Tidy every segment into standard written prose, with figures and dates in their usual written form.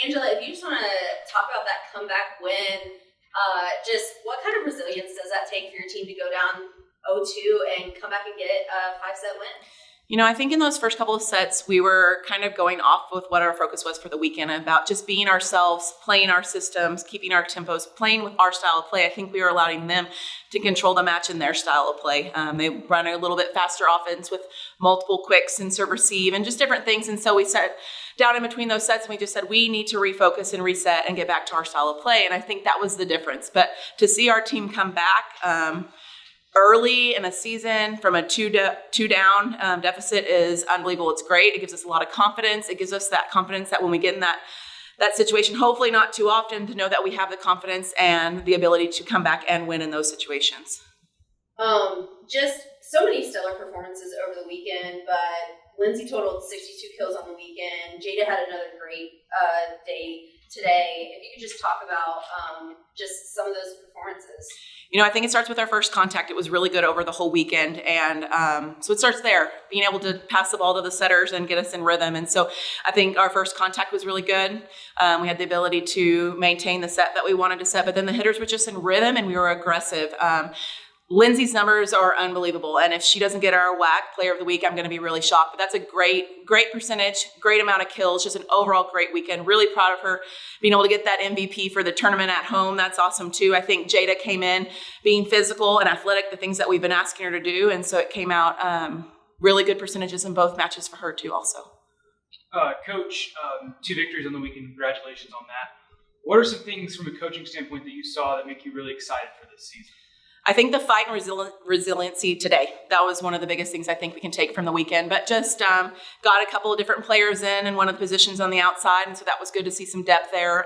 Angela, if you just want to talk about that comeback win, just what kind of resilience does that take for your team to go down 0-2 and come back and get a 5-set win? I think in those first couple of sets, we were kind of going off with what our focus was for the weekend about just being ourselves, playing our systems, keeping our tempos, playing with our style of play. I think we were allowing them to control the match in their style of play. They run a little bit faster offense with multiple quicks and serve receive and just different things. And so we sat down in between those sets and we just said, we need to refocus and reset and get back to our style of play. And I think that was the difference. But to see our team come back, early in a season from a two down deficit is unbelievable. It's great. It gives us a lot of confidence. It gives us that confidence that when we get in that situation, hopefully not too often, to know that we have the confidence and the ability to come back and win in those situations. Just so many stellar performances over the weekend, but Lindsey totaled 62 kills on the weekend. Jada had another great day today. If you could just talk about just some of those performances. I think it starts with our first contact. It was really good over the whole weekend. And so it starts there, being able to pass the ball to the setters and get us in rhythm. And so I think our first contact was really good. We had the ability to maintain the set that we wanted to set, but then the hitters were just in rhythm and we were aggressive. Lindsey's numbers are unbelievable. And if she doesn't get our WAC player of the week, I'm going to be really shocked. But that's a great percentage, great amount of kills, just an overall great weekend. Really proud of her being able to get that MVP for the tournament at home. That's awesome too. I think Jada came in being physical and athletic, the things that we've been asking her to do. And so it came out really good percentages in both matches for her too also. Coach, 2 victories on the weekend. Congratulations on that. What are some things from a coaching standpoint that you saw that make you really excited for this season? I think the fight and resiliency today, that was one of the biggest things I think we can take from the weekend. But just got a couple of different players in and one of the positions on the outside. And so that was good to see some depth there.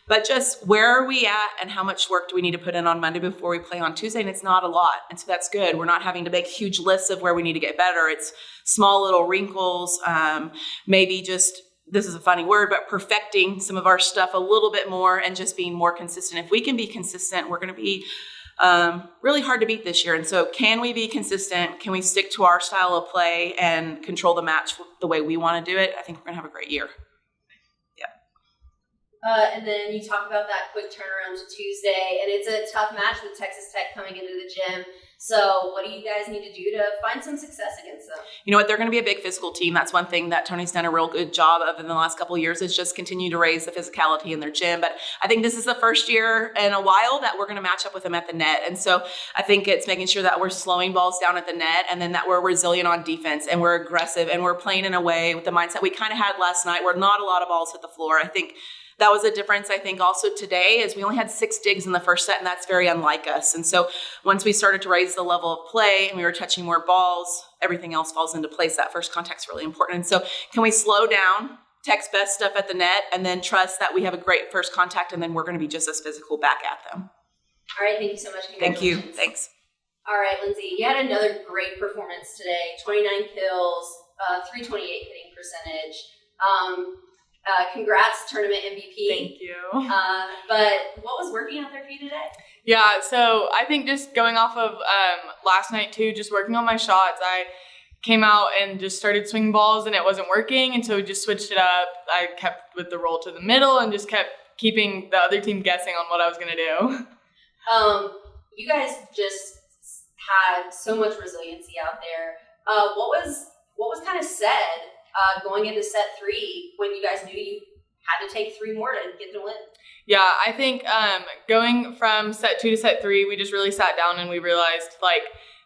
But just where are we at and how much work do we need to put in on Monday before we play on Tuesday? And it's not a lot. And so that's good. We're not having to make huge lists of where we need to get better. It's small little wrinkles, maybe just, this is a funny word, but perfecting some of our stuff a little bit more and just being more consistent. If we can be consistent, we're going to be really hard to beat this year. And so can we be consistent? Can we stick to our style of play and control the match the way we want to do it? I think we're going to have a great year. Yeah. And then you talk about that quick turnaround to Tuesday, and it's a tough match with Texas Tech coming into the gym. So what do you guys need to do to find some success against them? You know what? They're going to be a big physical team. That's one thing that Toney's done a real good job of in the last couple of years, is just continue to raise the physicality in their gym. But I think this is the first year in a while that we're going to match up with them at the net. And so I think it's making sure that we're slowing balls down at the net, and then that we're resilient on defense and we're aggressive and we're playing in a way with the mindset we kind of had last night where not a lot of balls hit the floor. I think that was a difference, I think, also today, is we only had 6 digs in the first set, and that's very unlike us. And so once we started to raise the level of play and we were touching more balls, everything else falls into place. That first contact's really important. And so can we slow down, Tech's best stuff at the net, and then trust that we have a great first contact, and then we're going to be just as physical back at them. All right, thank you so much. Thank you. Thanks. All right, Lindsey, you had another great performance today. 29 kills, 328 hitting percentage. Congrats, tournament MVP. Thank you. But what was working out there for you today? Yeah, so I think just going off of last night too, just working on my shots, I came out and just started swinging balls and it wasn't working, and so we just switched it up. I kept with the roll to the middle and just kept keeping the other team guessing on what I was going to do. You guys just had so much resiliency out there. What was kind of said going into set 3 when you guys knew you had to take 3 more to get the win? Yeah, I think going from set 2 to set 3, we just really sat down and we realized, like,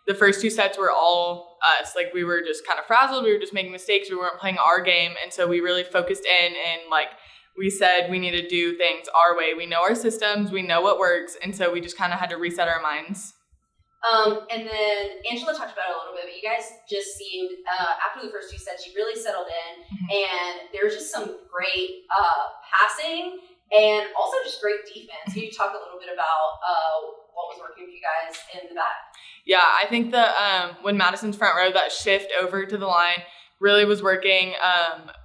the first 2 sets were all us. Like, we were just kind of frazzled. We were just making mistakes. We weren't playing our game. And so we really focused in and, like, we said we need to do things our way. We know our systems. We know what works. And so we just kind of had to reset our minds. And then Angela talked about it a little bit, but you guys just seemed, after the first 2 sets, you really settled in, and there was just some great passing and also just great defense. Can you talk a little bit about what was working for you guys in the back? Yeah, I think when Madison's front row, that shift over to the line really was working.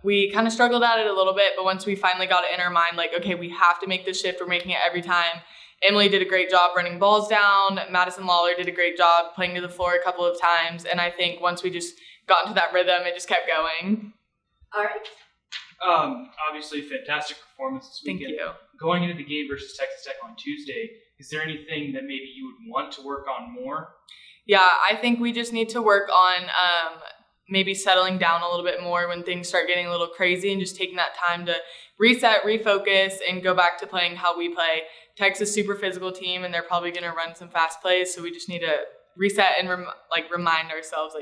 We kind of struggled at it a little bit, but once we finally got it in our mind, like, okay, we have to make this shift. We're making it every time. Emily did a great job running balls down. Madison Lawler did a great job playing to the floor a couple of times. And I think once we just got into that rhythm, it just kept going. All right. Obviously, fantastic performance this Thank weekend. you. Going into the game versus Texas Tech on Tuesday, is there anything that maybe you would want to work on more? Yeah, I think we just need to work on maybe settling down a little bit more when things start getting a little crazy and just taking that time to reset, refocus, and go back to playing how we play. Texas super physical team, and they're probably going to run some fast plays, so we just need to reset and remind ourselves,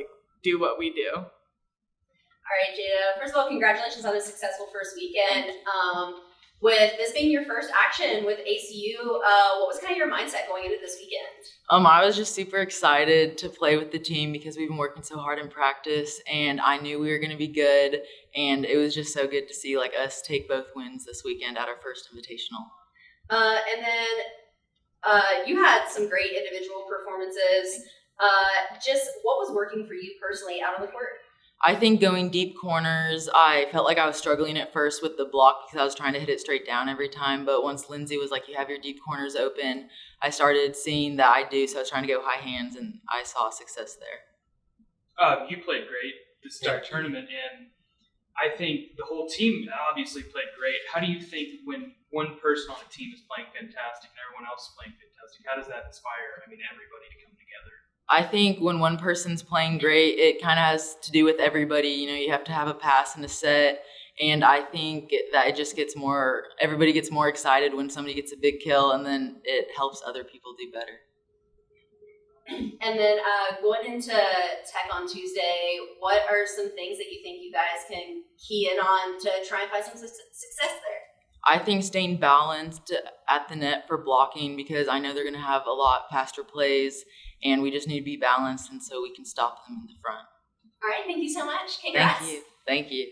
do what we do. All right, Jada. First of all, congratulations on a successful first weekend. With this being your first action with ACU, what was kind of your mindset going into this weekend? I was just super excited to play with the team because we've been working so hard in practice, and I knew we were going to be good, and it was just so good to see us take both wins this weekend at our first invitational. And then you had some great individual performances. Just what was working for you personally out on the court? I think going deep corners, I felt like I was struggling at first with the block because I was trying to hit it straight down every time. But once Lindsey was like, you have your deep corners open, I started seeing that I do. So I was trying to go high hands, and I saw success there. You played great this entire tournament, and I think the whole team obviously played great. How do you think when one person on a team is playing fantastic and everyone else is playing fantastic, how does that inspire, everybody to come together? I think when one person's playing great, it kind of has to do with everybody. You have to have a pass and a set. And I think that it just gets everybody gets more excited when somebody gets a big kill, and then it helps other people do better. And then going into Tech on Tuesday, what are some things that you think you guys can key in on to try and find some success there? I think staying balanced at the net for blocking, because I know they're going to have a lot faster plays, and we just need to be balanced, and so we can stop them in the front. All right, thank you so much. Congrats. Thank you.